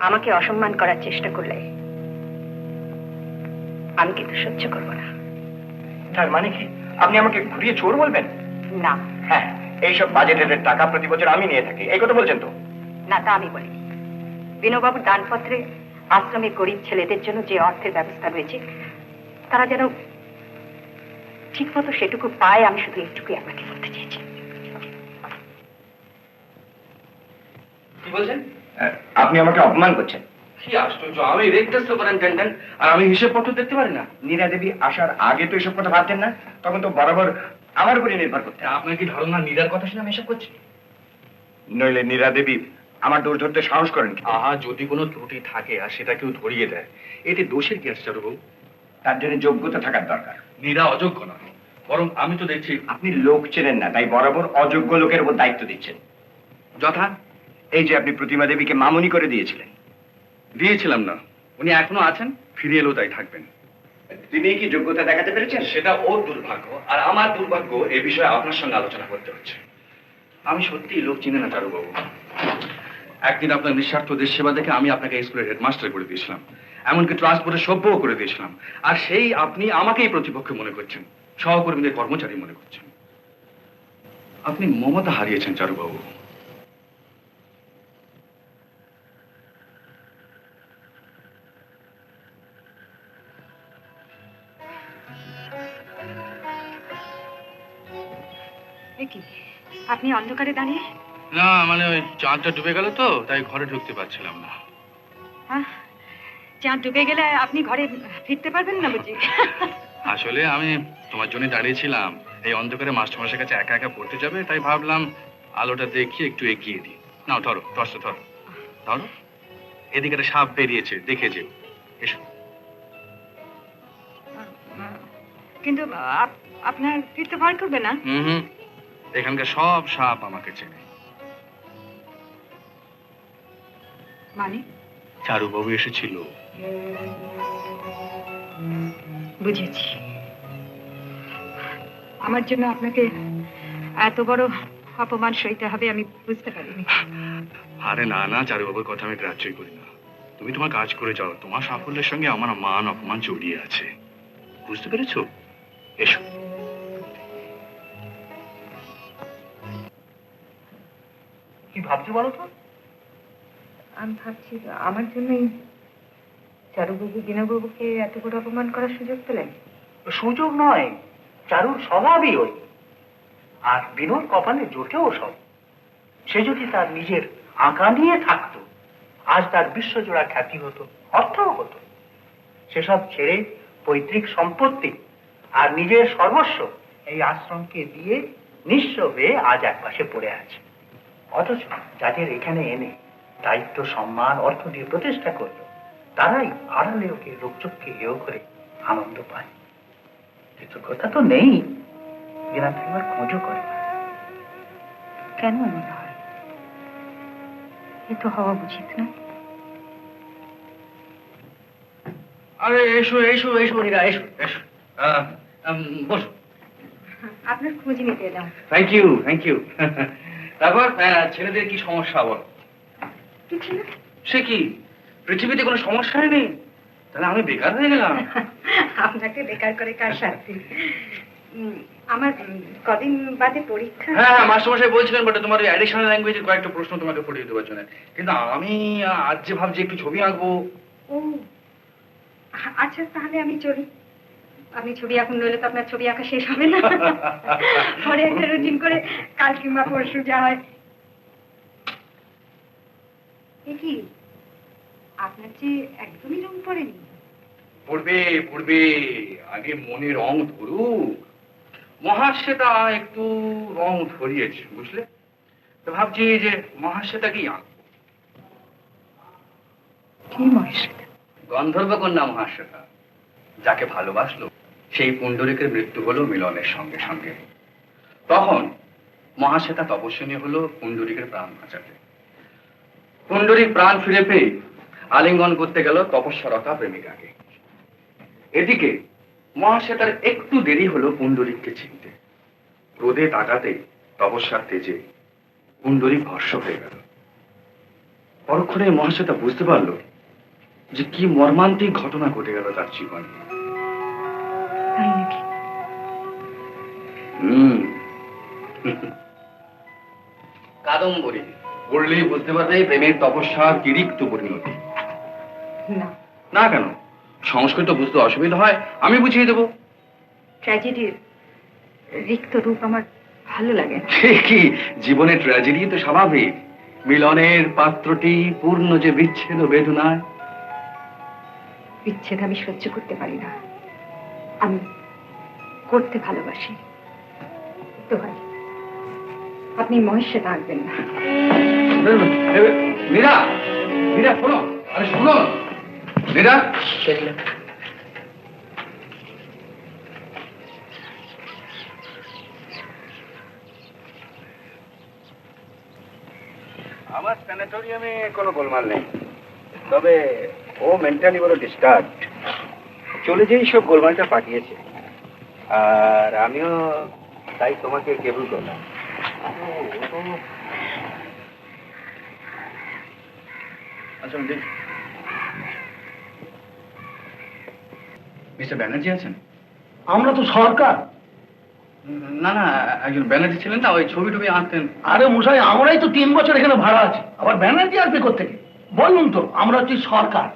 আমাকে অসম্মান করার চেষ্টা করলে আমি কিন্তু সহ্য করব না। তার মানে কি আপনি আমাকে ঘুরিয়ে চোর বলবেন? না। হ্যাঁ, এইসব বাজেটের টাকা প্রতি বছর আমি নিয়ে থাকি, এই কথা বলছেন তো? না, তা আমি বলিনি। বিনোবাবুর দানপত্রে আশ্রমে গরিব ছেলেদের জন্য যে অর্থের ব্যবস্থা রয়েছে তারা যেন ঠিক মতো সেটুকু পায়, আমি শুধু একটুকুই আপনাকে বলতে চেয়েছি। কি বলছেন? আপনি আমাকে অপমান করছেন। কি আশ্চর্য, আমি রেজিস্টার সুপারিনটেন্ডেন্ট আর আমি হিসেবপত্র দেখতে পারি না? নীরা দেবী আসার আগে তো এসব কথা ভাবতেন না, তখন তো বরাবর আমার উপরে নির্ভর করতেন। আপনার কি ধারণা নীরার কথা শুনে আমি এসব করছি? নইলে নীরা দেবী আমার দোষ ধরতে সাহস করেন কি? আহা, যদি কোনো ত্রুটি থাকে আর সেটা কেউ ধরিয়ে দেয়, এতে দোষের কি আছে চারুবাবু? তার জন্য যোগ্যতা থাকার দরকার। নীরা অযোগ্য না, বরং আমি তো দেখছি আপনি লোক চেনেন না, তাই বরাবর অযোগ্য লোকের উপর দায়িত্ব দিচ্ছেন। যথা। এই যে আপনি প্রতিমা দেবীকে মামুনি করে দিয়েছিলেন। দিয়েছিলাম না, উনি এখনো আছেন, ফিরে এলেও তাই থাকবেন। তিনি কি যোগ্যতা দেখাতে পেরেছেন? সেটা ওর দুর্ভাগ্য, আর আমার দুর্ভাগ্য এ বিষয়ে আপনার সঙ্গে আলোচনা করতে হচ্ছে। আমি সত্যিই লোক চিনি না চারুবাবু। একদিন আপনার নিঃস্বার্থ দেশ সেবা দেখে আমি আপনাকে স্কুলের হেডমাস্টার করে দিয়েছিলাম, এমনকি ট্রান্সপোর্টের সভ্যও করে দিয়েছিলাম। আর সেই আপনি আমাকেই প্রতিপক্ষ মনে করছেন, সহকর্মীদের কর্মচারী মনে করছেন। আপনি মমতা হারিয়েছেন চারুবাবু। কি আপনি অন্ধকারে দাঁড়িয়ে? না, মানে ওই চাঁদটা ডুবে গেল তো, তাই ঘরে ঢুকতে পারছিলাম না। চাঁদ ডুবে গেলে আপনি ঘরে ফিরতে পারবেন না বুঝি? আসলে আমি তোমার জন্য দাঁড়িয়েছিলাম, এই অন্ধকারে মাস্টারমশাইয়ের কাছে একা একা পড়তে যাবে, তাই ভাবলাম আলোটা দেখিয়ে একটু এগিয়ে দিই। নাও ধরো, টর্চটা ধরো ধরো। এদিকে একটা সাপ বেরিয়েছে, দেখে যেও। এসো। কিন্তু আপনার ফিরতে ভয় করবে না? হুম, এখানকার সব সাপ আমাকে চেনে। মানে? চারুবাবু এসেছিল। বুঝেছি। আমার জন্য আপনাকে এত বড় অপমান সইতে হবে আমি বুঝতে পারিনি। আরে না না, চারুবাবুর কথা আমি গ্রাহ্যই করি না। তুমি তোমার কাজ করে যাও, তোমার সাফল্যের সঙ্গে আমার মান অপমান জড়িয়ে আছে, বুঝতে পেরেছো? এসো। কি ভাবছো বলো তো? আমি ভাবছি আমার জন্যই চারুবাবু বিনয়বাবুকে এত বড় অপমান করার সুযোগ পেলেন। সুযোগ নয়, চারুর স্বভাবই ওই। আর বিনোর কপালে জোটেও সব। সে যদি তার নিজের আঁকা নিয়ে থাকতো, আজ তার বিশ্বজোড়া খ্যাতি হতো, অর্থও হতো। সেসব ছেড়ে পৈতৃক সম্পত্তি আর নিজের সর্বস্ব এই আশ্রমকে দিয়ে নিঃস্ব হয়ে আজ একপাশে পড়ে আছে। অথচ যাদের এখানে এনে দায়িত্ব, সম্মান, অর্থ দিয়ে প্রতিষ্ঠা করলো, তারাই আড়ালে ওকে লোকচক্ষে হেয় করে আনন্দ পায়। কৃতজ্ঞতা তো নেই, এরা একবার খোঁজও করে না। কেন এমন হয়? এ তো হওয়া উচিত না। আরে এসো এসো এসো নীরা, এসো এসো, বসো। আপনার খোঁজ নিতে এলাম। Thank you thank you. তারপর ছেলেদের কি সমস্যা বল? কিছু না। সে কি, পৃথিবীতে কোনো সমস্যাই নেই? তাহলে আমি বেকার হয়ে গেলাম। আপনাকে বেকার করে কার শান্তি? আমার কদিন বাদে পরীক্ষা। হ্যাঁ, মাস্টারমশাই বলছিলেন বটে তোমার ওই অ্যাডিশনাল ল্যাঙ্গুয়েজের কয়েকটা প্রশ্ন তোমাকে পড়িয়ে দেওয়ার জন্য। কিন্তু আমি আজ যে ভাবছি একটু ছবি আঁকবো। ও আচ্ছা, তাহলে আমি চলি। আপনি ছবি আঁকুন, নইলে তো আপনার ছবি আঁকা শেষ হবে না। পরে একটা রুটিন করে কাল কিংবা পরশু যা হয়। কি আপনার যে একদমই রং পড়েনি? পড়বে পড়বে, আগে মনে রং ধরুক। মহাশ্বেতা একটু রং ধরিয়েছে, বুঝলে? তো ভাবছি যে মহাশ্বেতাকেই আঁকবো। কি মহাশ্বেতা? গন্ধর্ব কন্যা মহাশ্বেতা, যাকে ভালোবাসলো সেই পুণ্ডরিকের মৃত্যু হলো মিলনের সঙ্গে সঙ্গে। তখন মহাশ্বেতা তপস্বিনী হলো পুণ্ডরিকের প্রাণ বাঁচাতে। পুণ্ডরিক প্রাণ ফিরে পেয়ে আলিঙ্গন করতে গেল তপস্বরতা প্রেমিকাকে। এদিকে মহাশ্বেতার একটু দেরি হলো পুণ্ডরিককে চিনতে। ক্রোধে তাকাতে তপস্যার তেজে পুণ্ডরিক ভস্ম হয়ে গেল। পরক্ষণে মহাশ্বেতা বুঝতে পারলো যে কি মর্মান্তিক ঘটনা ঘটে গেল তার জীবনে। তাই নাকি? কাদম্বরী পড়লেই বুঝতে পারবে প্রেমের তপস্যার তিরিক্ত পরিণতি। না, না কেন? সংস্কৃত বুঝতে অসুবিধা হয়, আমি বুঝিয়ে দেবো। ট্র্যাজেডির রিক্ত রূপ আমার ভালো লাগে না। কি জীবনে ট্র্যাজেডি তো স্বাভাবিক। মিলনের পাত্রটি পূর্ণ যে বিচ্ছেদ ও বেদনায়। বিচ্ছেদ আমি সহ্য করতে পারি না, আমি করতে ভালোবাসি। তো ভাই, আপনি মহেশ্বেতা আঁকবেন না। মীরা, মীরা শোনো, আরে শোনো মীরা। আমার প্ল্যানেটোরিয়ামে কোনো গোলমাল নেই, তবে ও মেন্টালি বড় ডিস্টার্ব। চলে যেই সব গোলমালটা পাঠিয়েছে, আর আমিও তাই তোমাকে কেবল করলাম। আচ্ছা মিস্টার ব্যানার্জি আছেন? আমরা তো সরকার। না না, একজন ব্যানার্জি ছিলেন না, ওই ছবি টবি আঁকতেন। আরে মশাই, আমরাই তো 3 বছর এখানে ভাড়া আছি, আবার ব্যানার্জি আসবে কোত্থেকে? বলুন তো, আমরা হচ্ছি সরকার।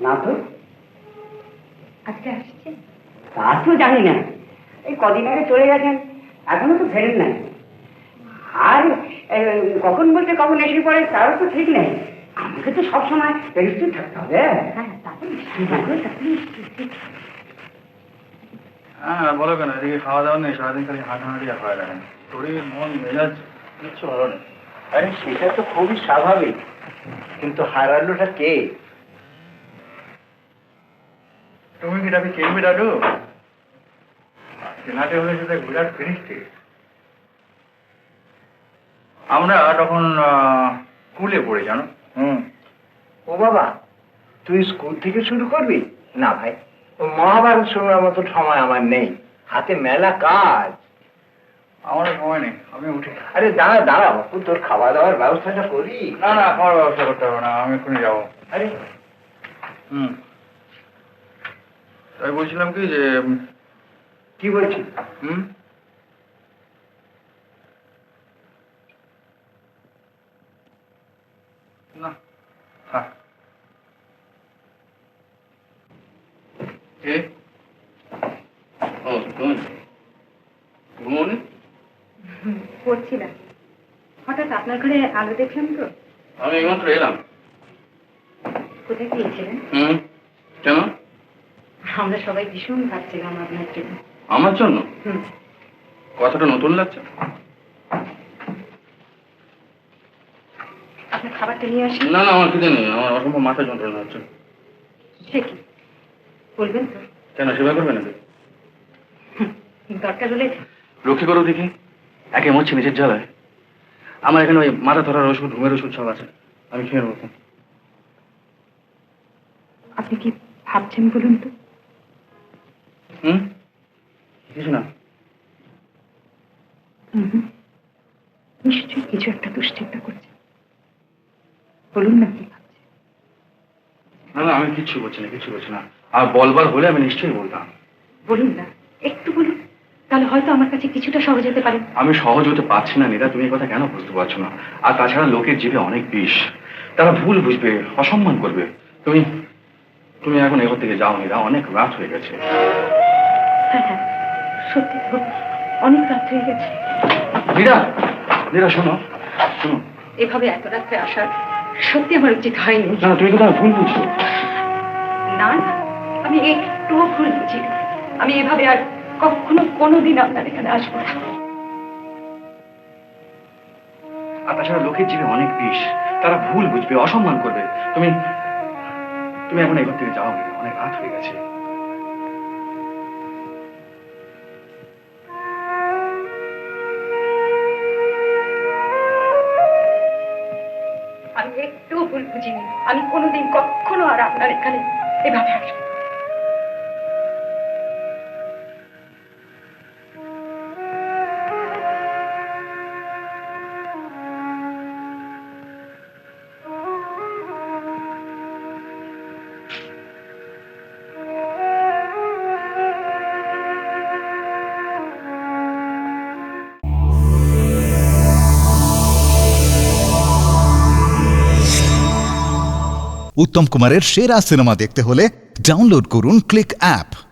না তো, আজকে আসছে? তা তো জানি না। এই কদিন আগে চলে গেছেন, এখনো তো ফেরেন নাই। আর কখন বলতে কখন এসে পড়ে তারও তো ঠিক নেই। আমাকে তো সবসময় প্রস্তুত থাকতে হবে। হ্যাঁ, তারপর হ্যাঁ বলো কেন, এদিকে খাওয়া দাওয়া নেই, সারাদিন খালি হাঁটাহাঁটি আর হয় দেখেন, শরীর মন মেজাজ কিচ্ছু ভালো নেই। আরে সেটা তো খুবই স্বাভাবিক, কিন্তু হারালোটা কে? তুমি কি ডাকি কেলবি ডাডু? চেনাটে হলে সেটা বিরাট ফিরিস্তি। আমরা তখন স্কুলে পড়ি জানো। ও বাবা, তুই স্কুল থেকে শুরু করবি? না ভাই, ও মহাভারত শোনার মতো সময় আমার নেই, হাতে মেলা কাজ। আমারও সময় নেই, আমি উঠি। আরে দাঁড়া দাঁড়া বাপু, তোর খাওয়া দাওয়ার ব্যবস্থাটা করি। না না, খাওয়ার ব্যবস্থা করতে হবে না, আমি এক্ষুনি যাবো। আরে তাই বলছিলাম কি যে কি বলছিস? না থাক। কে? ও তুমি ঘুমোনি? পড়ছিলাম, হঠাৎ আপনার ঘরে আলো দেখলাম তো। আমি এইমাত্র এলাম। কোথায় গিয়েছিলেন? কেন? আমরা সবাই ভীষণ ভাবছিলাম আপনার জন্য। আমার জন্য? কথাটা নতুন লাগছে। আপনার খাবারটা নিয়ে আসি। না না, আমার খিদে নেই, আমার অসম্ভব মাথা যন্ত্রণা হচ্ছে। সে কি বলবেন তো? কেন, সেবা করবে নাকি? দরকার হলে। লক্ষ্য করো দেখি, একে মরছি নিজের জ্বালায়। আমার এখানে ওই মাথা ধরার ওষুধ, ঘুমের ওষুধ সব আছে, আমি খেয়ে নেবো। আপনি কি ভাবছেন বলুন তো? কিছু না। নিশ্চয়ই কিছু একটা দুশ্চিন্তা করছে, বলুন না কি ভাবছে। না না, আমি কিচ্ছু করছি না, কিচ্ছু করছি না। আর বলবার হলে আমি নিশ্চয়ই বলতাম। বলুন না, একটু বলুন, তাহলে হয়তো আমার কাছে কিছুটা সহজ হতে পারে। আমি সহজ হতে পারছি না নীরা, তুমি এই কথা কেন বুঝতে পারছো না? আর তাছাড়া লোকের জিভে অনেক বিষ, তারা ভুল বুঝবে, অসম্মান করবে। তুমি তুমি এখন এবার থেকে যাও নীরা, অনেক রাত হয়ে গেছে। হ্যাঁ হ্যাঁ, সত্যি তো অনেক রাত হয়ে গেছে। নীরা, নীরা শোনো শোনো। এভাবে এত রাত্রে আসার সত্যি আমার উচিত হয়নি। না তুমি তো ভুল বুঝছো। না না, আমি একটুও ভুল বুঝি। আমি এভাবে আর কখনো কোনোদিন আপনার এখানে আসবো না। আর তাছাড়া লোকের জিভে অনেক বিষ, তারা ভুল বুঝবে, অসম্মান করবে। তুমি তুমি এখন এবার থেকে যাও নীরা, অনেক রাত হয়ে গেছে। আমি একটুও ভুল বুঝিনি, আমি কোনোদিন কখনো আর আপনার এখানে এভাবে আসবো। উত্তম কুমারের সেরা সিনেমা দেখতে হলে ডাউনলোড করুন ক্লিক অ্যাপ।